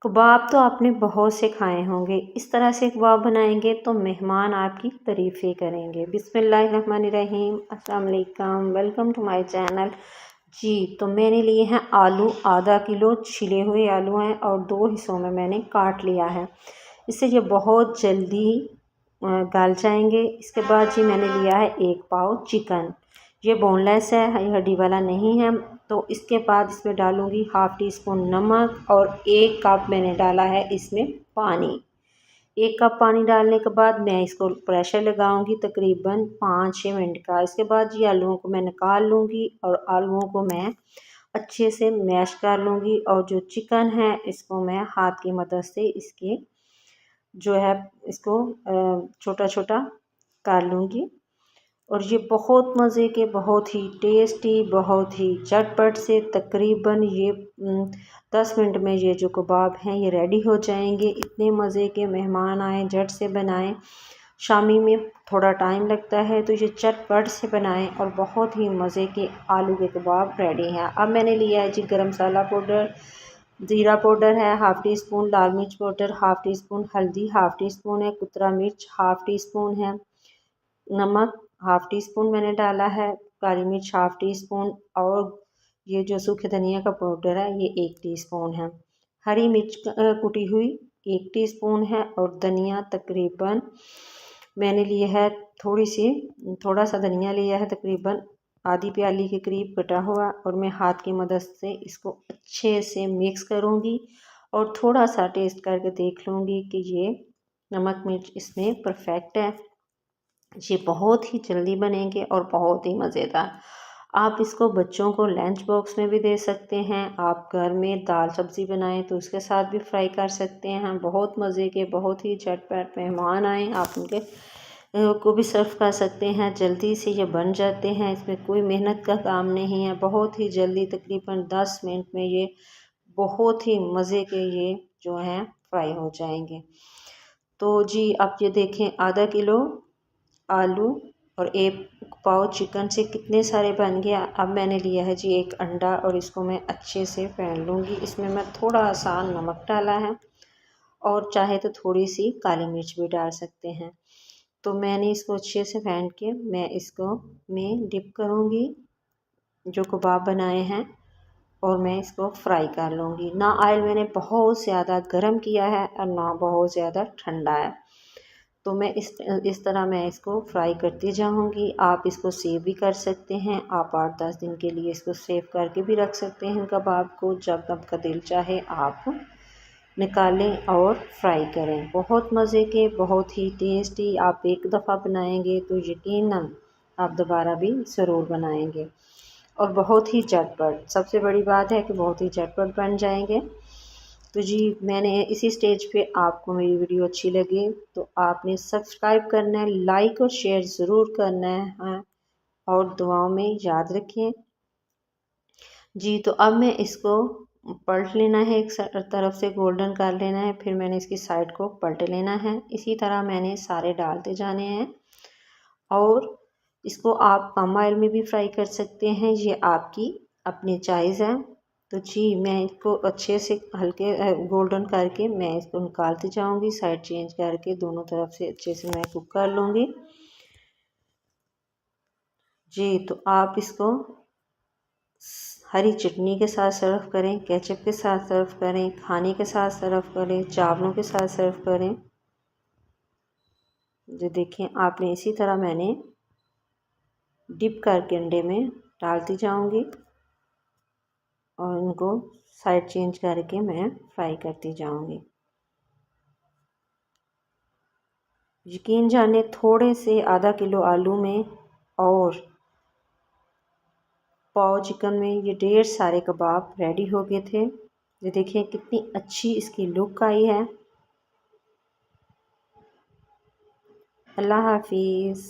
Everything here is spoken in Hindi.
कबाब तो आपने बहुत से खाए होंगे। इस तरह से कबाब बनाएंगे तो मेहमान आपकी तारीफ़ें करेंगे। बिस्मिल्लाहिर्रहमानिर्रहीम, अस्सलाम वालेकुम, वेलकम टू माय चैनल। जी तो मैंने लिए हैं आलू, आधा किलो छिले हुए आलू हैं और 2 हिस्सों में मैंने काट लिया है। इससे ये बहुत जल्दी गल जाएंगे। इसके बाद जी मैंने लिया है 1 पाव चिकन। ये बोनलेस है, हड्डी वाला नहीं है। तो इसके बाद इसमें डालूंगी हाफ़ टी स्पून नमक और 1 कप मैंने डाला है इसमें पानी। 1 कप पानी डालने के बाद मैं इसको प्रेशर लगाऊंगी तकरीबन 5-6 मिनट का। इसके बाद ये आलूओं को मैं निकाल लूँगी और आलूओं को मैं अच्छे से मैश कर लूँगी। और जो चिकन है इसको मैं हाथ की मदद से इसके जो है इसको छोटा छोटा कर लूँगी। और ये बहुत मज़े के, बहुत ही टेस्टी, बहुत ही झटपट से तकरीबन ये 10 मिनट में ये जो कबाब हैं ये रेडी हो जाएंगे। इतने मज़े के, मेहमान आए झट से बनाएं। शामी में थोड़ा टाइम लगता है तो ये झटपट से बनाएं और बहुत ही मज़े के आलू के कबाब रेडी हैं। अब मैंने लिया है जी गरम मसाला पाउडर, ज़ीरा पाउडर है हाफ़ टी स्पून, लाल मिर्च पाउडर हाफ़ टी स्पून, हल्दी हाफ़ टी स्पून है, कुतरा मिर्च हाफ़ टी स्पून है, नमक हाफ़ टी स्पून मैंने डाला है, काली मिर्च हाफ़ टी स्पून और ये जो सूखे धनिया का पाउडर है ये 1 टीस्पून है। हरी मिर्च कुटी हुई 1 टीस्पून है और धनिया तकरीबन मैंने लिए है थोड़ा सा धनिया लिया है तकरीबन आधी प्याली के करीब कटा हुआ। और मैं हाथ की मदद से इसको अच्छे से मिक्स करूँगी और थोड़ा सा टेस्ट करके देख लूँगी कि ये नमक मिर्च इसमें परफेक्ट है। ये बहुत ही जल्दी बनेंगे और बहुत ही मज़ेदार। आप इसको बच्चों को लंच बॉक्स में भी दे सकते हैं। आप घर में दाल सब्ज़ी बनाएं तो उसके साथ भी फ्राई कर सकते हैं। बहुत मज़े के, बहुत ही झटपट मेहमान आएँ आप उनके को भी सर्व कर सकते हैं। जल्दी से ये बन जाते हैं, इसमें कोई मेहनत का काम नहीं है। बहुत ही जल्दी तकरीबन 10 मिनट में ये बहुत ही मज़े के ये जो हैं फ्राई हो जाएंगे। तो जी आप ये देखें, आधा किलो आलू और 1 पाव चिकन से कितने सारे बन गया। अब मैंने लिया है जी 1 अंडा और इसको मैं अच्छे से फेंट लूँगी। इसमें मैं थोड़ा सा नमक डाला है और चाहे तो थोड़ी सी काली मिर्च भी डाल सकते हैं। तो मैंने इसको अच्छे से फेंट के मैं डिप करूँगी जो कबाब बनाए हैं और मैं इसको फ्राई कर लूँगी। ना ऑयल मैंने बहुत ज़्यादा गर्म किया है और ना बहुत ज़्यादा ठंडा है। तो मैं इस तरह मैं इसको फ्राई करती जाऊँगी। आप इसको सेव भी कर सकते हैं। आप 8-10 दिन के लिए इसको सेव करके भी रख सकते हैं कबाब को। जब आपका दिल चाहे आप निकालें और फ्राई करें। बहुत मज़े के, बहुत ही टेस्टी। आप एक दफ़ा बनाएंगे तो यकीनन आप दोबारा भी ज़रूर बनाएंगे। और बहुत ही झटपट, सबसे बड़ी बात है कि बहुत ही झटपट बन जाएंगे। तो जी मैंने इसी स्टेज पे आपको मेरी वीडियो अच्छी लगे तो आपने सब्सक्राइब करना है, लाइक और शेयर ज़रूर करना है, हाँ, और दुआओं में याद रखें। जी तो अब मैं इसको पलट लेना है, एक तरफ से गोल्डन कर लेना है, फिर मैंने इसकी साइड को पलट लेना है। इसी तरह मैंने सारे डालते जाने हैं और इसको आप कम ऑयल में भी फ्राई कर सकते हैं, ये आपकी अपनी चॉइस है। तो जी मैं इसको अच्छे से हल्के गोल्डन करके मैं इसको निकालती जाऊंगी, साइड चेंज करके दोनों तरफ से अच्छे से मैं कुक कर लूँगी। जी तो आप इसको हरी चटनी के साथ सर्व करें, केचप के साथ सर्व करें, खाने के साथ सर्व करें, चावलों के साथ सर्व करें। जो देखें आपने इसी तरह मैंने डिप करके अंडे में डालती जाऊंगी और इनको साइड चेंज करके मैं फ्राई करती जाऊंगी। यकीन जाने थोड़े से आधा किलो आलू में और पाव चिकन में ये ढेर सारे कबाब रेडी हो गए थे। ये देखिए कितनी अच्छी इसकी लुक आई है। अल्लाह हाफिज़।